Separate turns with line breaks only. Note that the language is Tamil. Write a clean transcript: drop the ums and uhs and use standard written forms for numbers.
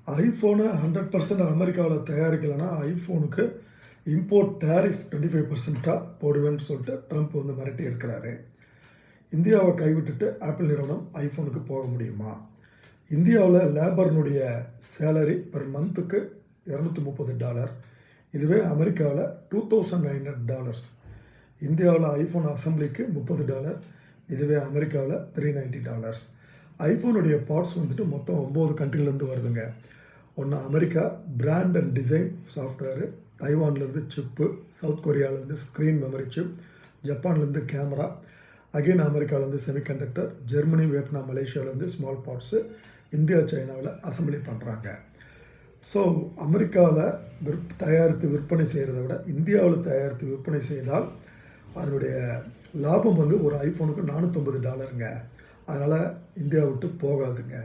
ஐஃபோனு 100% அமெரிக்காவில் தயாரிக்கலைன்னா ஐஃபோனுக்கு இம்போர்ட் டேரிஃப் 25%ஆக போடுவேன்னு சொல்லிட்டு ட்ரம்ப் வந்து மிரட்டி இருக்கிறாரு. இந்தியாவை கைவிட்டுட்டு ஆப்பிள் நிறுவனம் ஐஃபோனுக்கு போக முடியுமா? இந்தியாவில் லேபர்னுடைய சேலரி பெர் மந்த்துக்கு $230. இதுவே அமெரிக்காவில் $2,900. இந்தியாவில் ஐஃபோன் அசம்பிளிக்கு $30. இதுவே அமெரிக்காவில் $390. ஐஃபோனுடைய பார்ட்ஸ் வந்துட்டு மொத்தம் 9 கண்ட்ரிலேருந்து வருதுங்க. ஒன்று America brand and design software, தைவான்லேருந்து சிப்பு, சவுத் கொரியாவிலேருந்து ஸ்க்ரீன் மெமரி சிப், ஜப்பான்லேருந்து கேமரா, அகெயின் அமெரிக்காவிலேருந்து செமிகண்டக்டர், ஜெர்மனி, வியட்நாம், மலேசியாவிலேருந்து ஸ்மால் பார்ட்ஸு, இந்தியா சைனாவில் அசம்பிளி பண்ணுறாங்க. ஸோ அமெரிக்காவில் தயாரித்து விற்பனை செய்கிறத விட இந்தியாவில் தயாரித்து விற்பனை செய்தால் அதனுடைய லாபம் வந்து ஒரு ஐஃபோனுக்கு $450ங்க. அதனால் இந்தியா விட்டு போகாதுங்க.